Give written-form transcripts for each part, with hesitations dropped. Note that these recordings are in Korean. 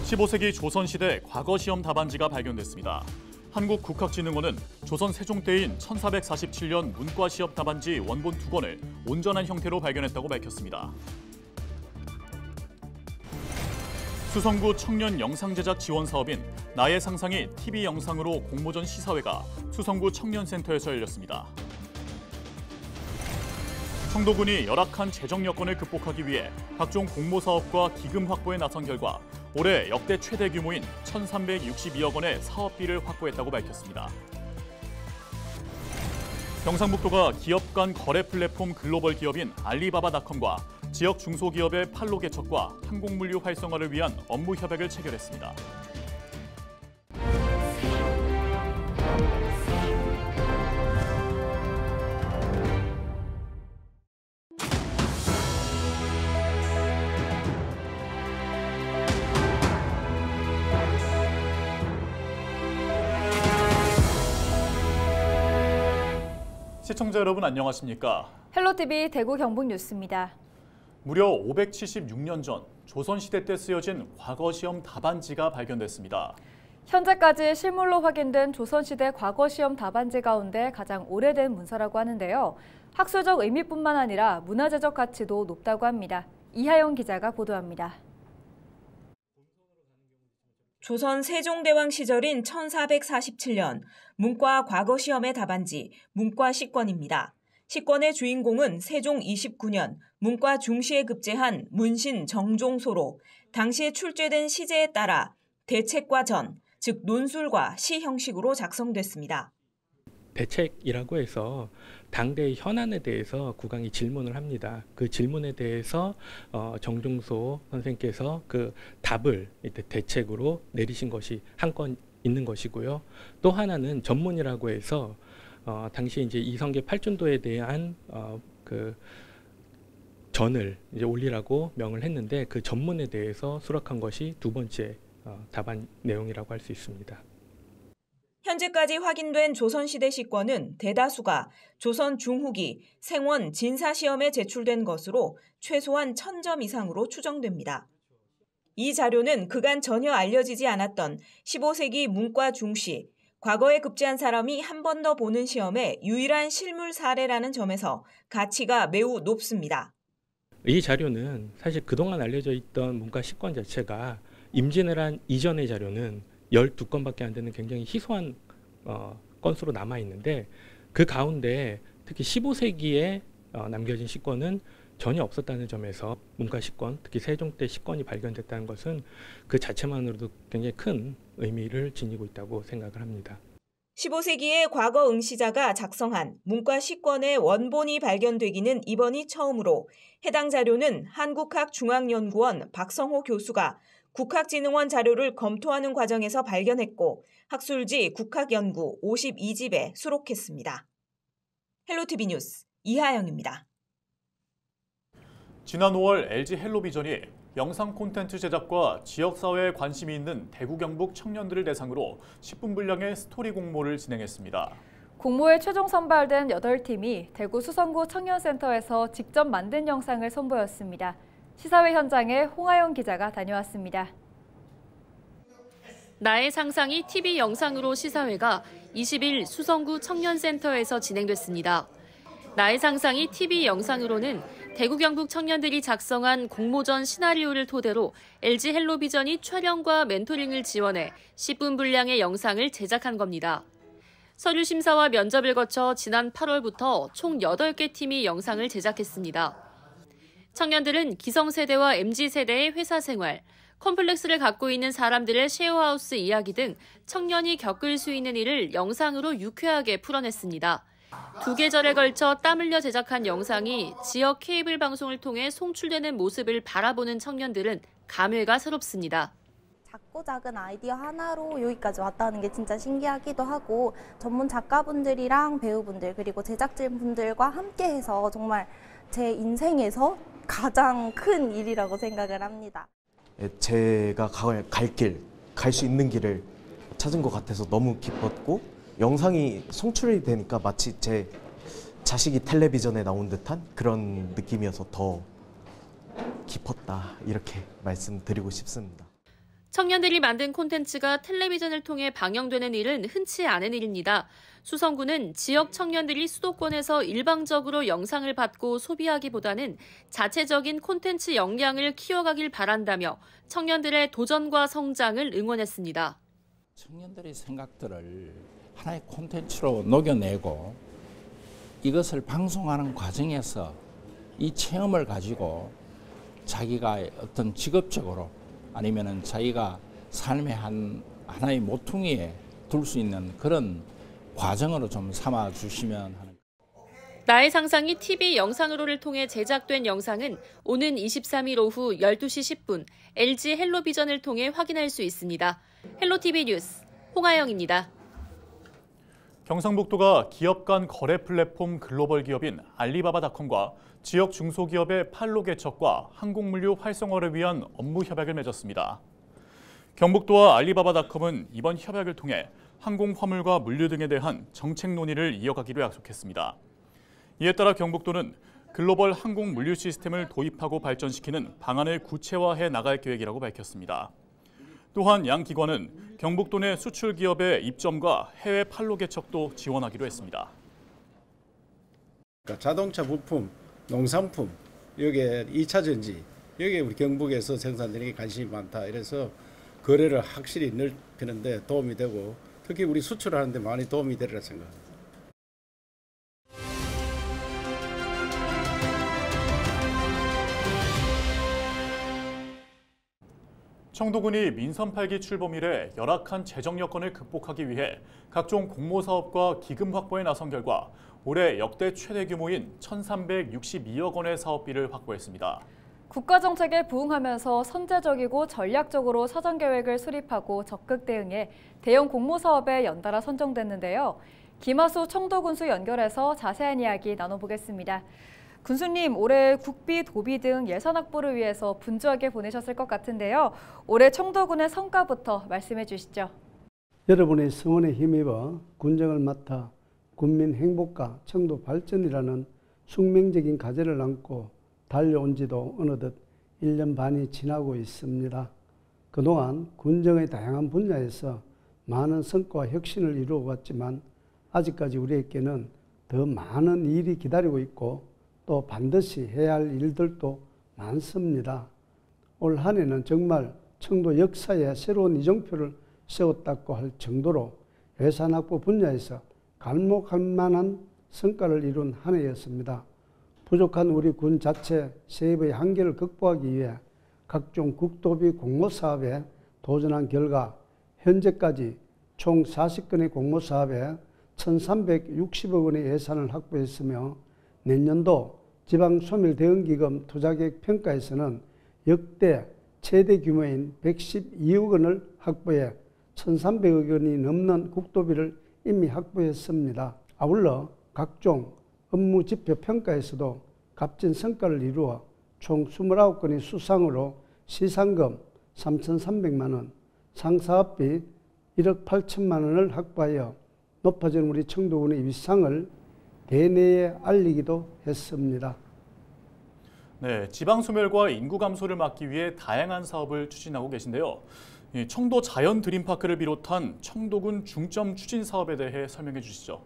15세기 조선시대 과거 시험 답안지가 발견됐습니다. 한국국학진흥원은 조선 세종 때인 1447년 문과시험 답안지 원본 2권을 온전한 형태로 발견했다고 밝혔습니다. 수성구 청년 영상제작 지원 사업인 나의 상상이 TV 영상으로 공모전 시사회가 수성구 청년센터에서 열렸습니다. 청도군이 열악한 재정 여건을 극복하기 위해 각종 공모사업과 기금 확보에 나선 결과 올해 역대 최대 규모인 1,362억 원의 사업비를 확보했다고 밝혔습니다. 경상북도가 기업 간 거래 플랫폼 글로벌 기업인 알리바바닷컴과 지역 중소기업의 판로 개척과 항공물류 활성화를 위한 업무 협약을 체결했습니다. 시청자 여러분 안녕하십니까? 헬로TV 대구 경북 뉴스입니다. 무려 576년 전 조선시대 때 쓰여진 과거 시험 답안지가 발견됐습니다. 현재까지 실물로 확인된 조선시대 과거 시험 답안지 가운데 가장 오래된 문서라고 하는데요. 학술적 의미뿐만 아니라 문화재적 가치도 높다고 합니다. 이하영 기자가 보도합니다. 조선 세종대왕 시절인 1447년 문과 과거 시험의 답안지 문과 식권입니다. 식권의 주인공은 세종 29년 문과 중시에 급제한 문신 정종소로 당시에 출제된 시제에 따라 대책과 전, 즉 논술과 시 형식으로 작성됐습니다. 대책이라고 해서 당대의 현안에 대해서 국왕이 질문을 합니다. 그 질문에 대해서 정종소 선생께서 그 답을 대책으로 내리신 것이 한 건 있는 것이고요. 또 하나는 전문이라고 해서 당시 이제 이성계 팔준도에 대한 그 전을 이제 올리라고 명을 했는데 그 전문에 대해서 수락한 것이 두 번째 답안 내용이라고 할 수 있습니다. 현재까지 확인된 조선시대 식권은 대다수가 조선 중후기 생원 진사시험에 제출된 것으로 최소한 1000점 이상으로 추정됩니다. 이 자료는 그간 전혀 알려지지 않았던 15세기 문과 중시, 과거에 급제한 사람이 한 번 더 보는 시험의 유일한 실물 사례라는 점에서 가치가 매우 높습니다. 이 자료는 사실 그동안 알려져 있던 문과 식권 자체가 임진을 한 이전의 자료는 12건밖에 안 되는 굉장히 희소한 건수로 남아있는데 그 가운데 특히 15세기에 남겨진 식권은 전혀 없었다는 점에서 문과 식권, 특히 세종 때 식권이 발견됐다는 것은 그 자체만으로도 굉장히 큰 의미를 지니고 있다고 생각을 합니다. 15세기에 과거 응시자가 작성한 문과 식권의 원본이 발견되기는 이번이 처음으로 해당 자료는 한국학중앙연구원 박성호 교수가 국학진흥원 자료를 검토하는 과정에서 발견했고 학술지 국학연구 52집에 수록했습니다. 헬로TV 뉴스 이하영입니다. 지난 5월 LG 헬로비전이 영상 콘텐츠 제작과 지역사회에 관심이 있는 대구 경북 청년들을 대상으로 10분 분량의 스토리 공모를 진행했습니다. 공모에 최종 선발된 8팀이 대구 수성구 청년센터에서 직접 만든 영상을 선보였습니다. 시사회 현장에 홍하영 기자가 다녀왔습니다. 나의 상상이 TV 영상으로 시사회가 20일 수성구 청년센터에서 진행됐습니다. 나의 상상이 TV 영상으로는 대구 경북 청년들이 작성한 공모전 시나리오를 토대로 LG 헬로비전이 촬영과 멘토링을 지원해 10분 분량의 영상을 제작한 겁니다. 서류 심사와 면접을 거쳐 지난 8월부터 총 8개 팀이 영상을 제작했습니다. 청년들은 기성세대와 MZ세대의 회사 생활, 컴플렉스를 갖고 있는 사람들의 쉐어하우스 이야기 등 청년이 겪을 수 있는 일을 영상으로 유쾌하게 풀어냈습니다. 2계절에 걸쳐 땀 흘려 제작한 영상이 지역 케이블 방송을 통해 송출되는 모습을 바라보는 청년들은 감회가 새롭습니다. 작고 작은 아이디어 하나로 여기까지 왔다는 게 진짜 신기하기도 하고 전문 작가분들이랑 배우분들 그리고 제작진분들과 함께해서 정말 제 인생에서 가장 큰 일이라고 생각을 합니다. 제가 갈 수 있는 길을 찾은 것 같아서 너무 기뻤고 영상이 송출이 되니까 마치 제 자식이 텔레비전에 나온 듯한 그런 느낌이어서 더 깊었다 이렇게 말씀드리고 싶습니다. 청년들이 만든 콘텐츠가 텔레비전을 통해 방영되는 일은 흔치 않은 일입니다. 수성구는 지역 청년들이 수도권에서 일방적으로 영상을 받고 소비하기보다는 자체적인 콘텐츠 역량을 키워가길 바란다며 청년들의 도전과 성장을 응원했습니다. 청년들의 생각들을 하나의 콘텐츠로 녹여내고 이것을 방송하는 과정에서 이 체험을 가지고 자기가 어떤 직업적으로 아니면은 자기가 삶의 하나의 모퉁이에 둘 수 있는 그런 과정으로 좀 삼아 주시면 하는. 나의 상상이 TV 영상으로를 통해 제작된 영상은 오는 23일 오후 12시 10분 LG 헬로비전을 통해 확인할 수 있습니다. 헬로TV 뉴스 홍하영입니다. 경상북도가 기업 간 거래 플랫폼 글로벌 기업인 알리바바닷컴과 지역 중소기업의 판로 개척과 항공물류 활성화를 위한 업무 협약을 맺었습니다. 경북도와 알리바바닷컴은 이번 협약을 통해 항공 화물과 물류 등에 대한 정책 논의를 이어가기로 약속했습니다. 이에 따라 경북도는 글로벌 항공 물류 시스템을 도입하고 발전시키는 방안을 구체화해 나갈 계획이라고 밝혔습니다. 또한 양 기관은 경북도 내 수출 기업의 입점과 해외 판로 개척도 지원하기로 했습니다. 자동차 부품, 농산품, 여기에 2차 전지, 여기에 우리 경북에서 생산되는 게 관심이 많다. 이래서 거래를 확실히 넓히는 데 도움이 되고 특히 우리 수출하는 데 많이 도움이 되리라 생각합니다. 청도군이 민선 8기 출범 이래 열악한 재정 여건을 극복하기 위해 각종 공모사업과 기금 확보에 나선 결과 올해 역대 최대 규모인 1,362억 원의 사업비를 확보했습니다. 국가정책에 부응하면서 선제적이고 전략적으로 사전계획을 수립하고 적극 대응해 대형 공모사업에 연달아 선정됐는데요. 김하수 청도군수 연결해서 자세한 이야기 나눠보겠습니다. 군수님, 올해 국비, 도비 등 예산 확보를 위해서 분주하게 보내셨을 것 같은데요. 올해 청도군의 성과부터 말씀해 주시죠. 여러분의 성원에 힘입어 군정을 맡아 군민 행복과 청도 발전이라는 숙명적인 과제를 안고 달려온 지도 어느덧 1년 반이 지나고 있습니다. 그동안 군정의 다양한 분야에서 많은 성과와 혁신을 이루어 왔지만 아직까지 우리에게는 더 많은 일이 기다리고 있고 또 반드시 해야 할 일들도 많습니다. 올 한 해는 정말 청도 역사에 새로운 이정표를 세웠다고 할 정도로 예산 확보 분야에서 갈목할 만한 성과를 이룬 한 해였습니다. 부족한 우리 군 자체 세입의 한계를 극복하기 위해 각종 국도비 공모사업에 도전한 결과 현재까지 총 40건의 공모사업에 1,360억 원의 예산을 확보했으며 내년도 지방소멸대응기금 투자계획 평가에서는 역대 최대 규모인 112억 원을 확보해 1,300억 원이 넘는 국도비를 이미 확보했습니다. 아울러 각종 업무 지표 평가에서도 값진 성과를 이루어 총 29건의 수상으로 시상금 3,300만 원, 상사업비 1억 8천만 원을 확보하여 높아진 우리 청도군의 위상을 대내에 알리기도 했습니다. 네, 지방 소멸과 인구 감소를 막기 위해 다양한 사업을 추진하고 계신데요. 청도 자연 드림파크를 비롯한 청도군 중점 추진 사업에 대해 설명해 주시죠.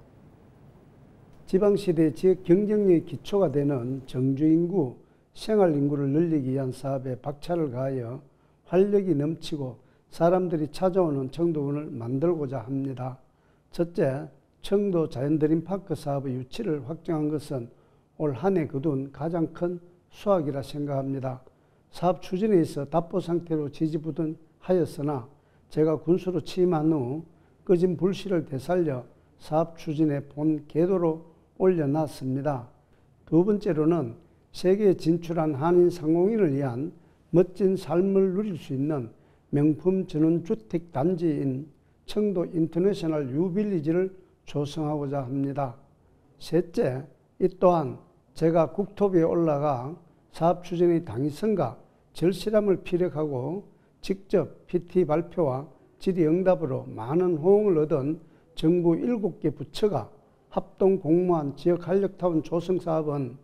지방시대 지역 경쟁력의 기초가 되는 정주인구, 생활인구를 늘리기 위한 사업에 박차를 가하여 활력이 넘치고 사람들이 찾아오는 청도군을 만들고자 합니다. 첫째, 청도 자연드림파크 사업의 유치를 확정한 것은 올 한 해 거둔 가장 큰 수확이라 생각합니다. 사업 추진에 있어 답보 상태로 지지부진하였으나 제가 군수로 취임한 후 꺼진 불씨를 되살려 사업 추진에 본 궤도로 올려놨습니다. 두 번째로는 세계에 진출한 한인 상공인을 위한 멋진 삶을 누릴 수 있는 명품 전원주택 단지인 청도 인터내셔널 유빌리지를 조성하고자 합니다. 셋째, 이 또한 제가 국토부에 올라가 사업 추진의 당위성과 절실함을 피력하고 직접 PT 발표와 질의응답으로 많은 호응을 얻은 정부 7개 부처가 합동 공모한 지역 활력타운 조성 사업은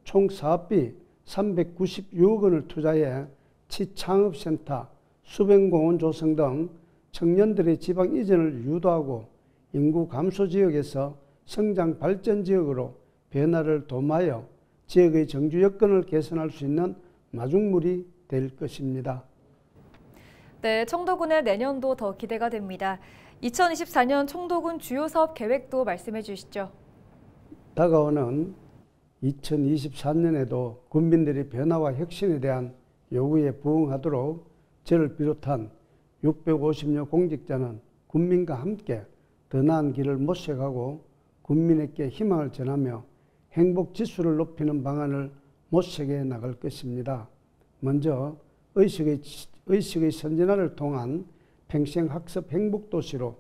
총 사업비 396억 원을 투자해 치창업센터, 수변공원 조성 등 청년들의 지방 이전을 유도하고 인구 감소 지역에서 성장 발전 지역으로 변화를 도모하여 지역의 정주 여건을 개선할 수 있는 마중물이 될 것입니다. 네, 청도군의 내년도 더 기대가 됩니다. 2024년 청도군 주요 사업 계획도 말씀해 주시죠. 다가오는 2024년에도 군민들의 변화와 혁신에 대한 요구에 부응하도록 저를 비롯한 650여 공직자는 군민과 함께 더 나은 길을 모색하고 국민에게 희망을 전하며 행복 지수를 높이는 방안을 모색해 나갈 것입니다. 먼저 의식의 선진화를 통한 평생학습 행복도시로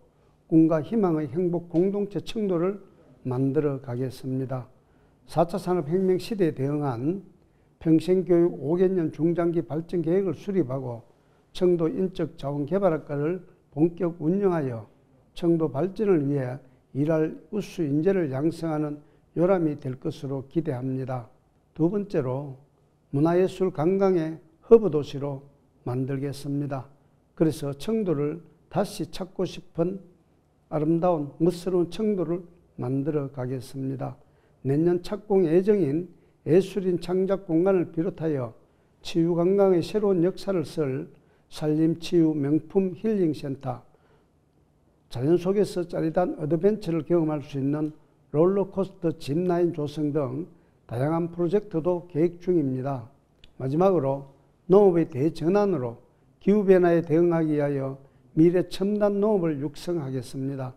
꿈과 희망의 행복 공동체 청도를 만들어 가겠습니다. 4차 산업혁명 시대에 대응한 평생교육 5개년 중장기 발전 계획을 수립하고 청도 인적자원개발학과를 본격 운영하여 청도 발전을 위해 일할 우수 인재를 양성하는 요람이 될 것으로 기대합니다. 두 번째로 문화예술 관광의 허브 도시로 만들겠습니다. 그래서 청도를 다시 찾고 싶은 아름다운 멋스러운 청도를 만들어 가겠습니다. 내년 착공 예정인 예술인 창작 공간을 비롯하여 치유관광의 새로운 역사를 쓸 산림치유 명품 힐링센터, 자연 속에서 짜릿한 어드벤처를 경험할 수 있는 롤러코스터 짚라인 조성 등 다양한 프로젝트도 계획 중입니다. 마지막으로 농업의 대전환으로 기후변화에 대응하기 위하여 미래 첨단 농업을 육성하겠습니다.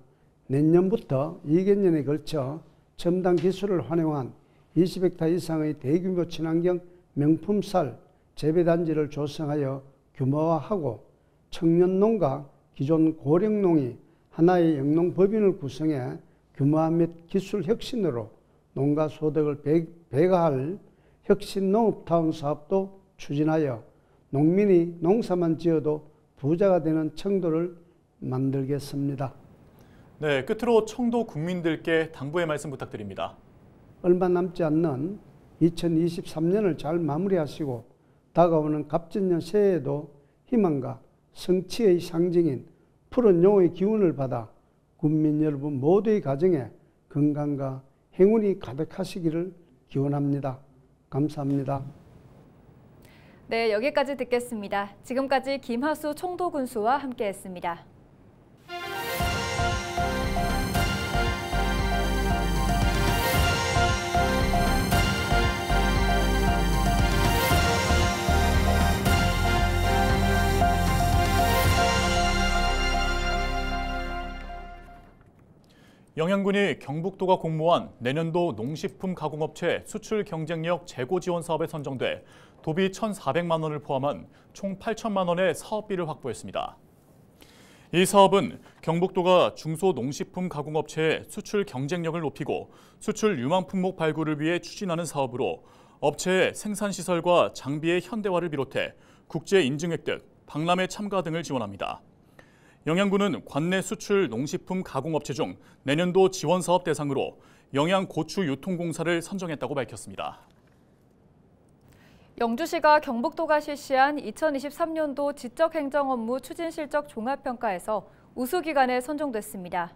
내년부터 2개년에 걸쳐 첨단 기술을 활용한 20헥타 이상의 대규모 친환경 명품 쌀 재배단지를 조성하여 규모화하고 청년농가 기존 고령농이 하나의 영농법인을 구성해 규모화 및 기술 혁신으로 농가 소득을 배가할 혁신 농업타운 사업도 추진하여 농민이 농사만 지어도 부자가 되는 청도를 만들겠습니다. 네, 끝으로 청도 국민들께 당부의 말씀 부탁드립니다. 얼마 남지 않는 2023년을 잘 마무리하시고 다가오는 갑진년 새해에도 희망과 성취의 상징인 푸른 용의 기운을 받아 국민 여러분 모두의 가정에 건강과 행운이 가득하시기를 기원합니다. 감사합니다. 네, 여기까지 듣겠습니다. 지금까지 김하수 청도군수와 함께했습니다. 영양군이 경북도가 공모한 내년도 농식품 가공업체 수출 경쟁력 재고 지원 사업에 선정돼 도비 1,400만 원을 포함한 총 8천만 원의 사업비를 확보했습니다. 이 사업은 경북도가 중소농식품 가공업체의 수출 경쟁력을 높이고 수출 유망 품목 발굴을 위해 추진하는 사업으로 업체의 생산시설과 장비의 현대화를 비롯해 국제 인증 획득, 박람회 참가 등을 지원합니다. 영양군은 관내 수출 농식품 가공업체 중 내년도 지원 사업 대상으로 영양고추유통공사를 선정했다고 밝혔습니다. 영주시가 경북도가 실시한 2023년도 지적행정업무 추진실적 종합평가에서 우수기관에 선정됐습니다.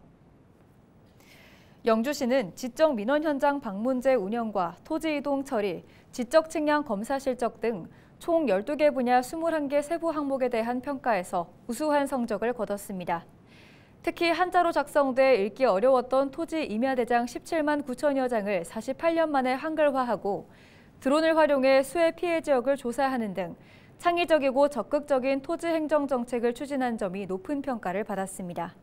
영주시는 지적민원 현장 방문제 운영과 토지이동 처리, 지적측량 검사 실적 등 총 12개 분야 21개 세부 항목에 대한 평가에서 우수한 성적을 거뒀습니다. 특히 한자로 작성돼 읽기 어려웠던 토지 임야대장 17만 9천여 장을 48년 만에 한글화하고 드론을 활용해 수해 피해 지역을 조사하는 등 창의적이고 적극적인 토지 행정 정책을 추진한 점이 높은 평가를 받았습니다.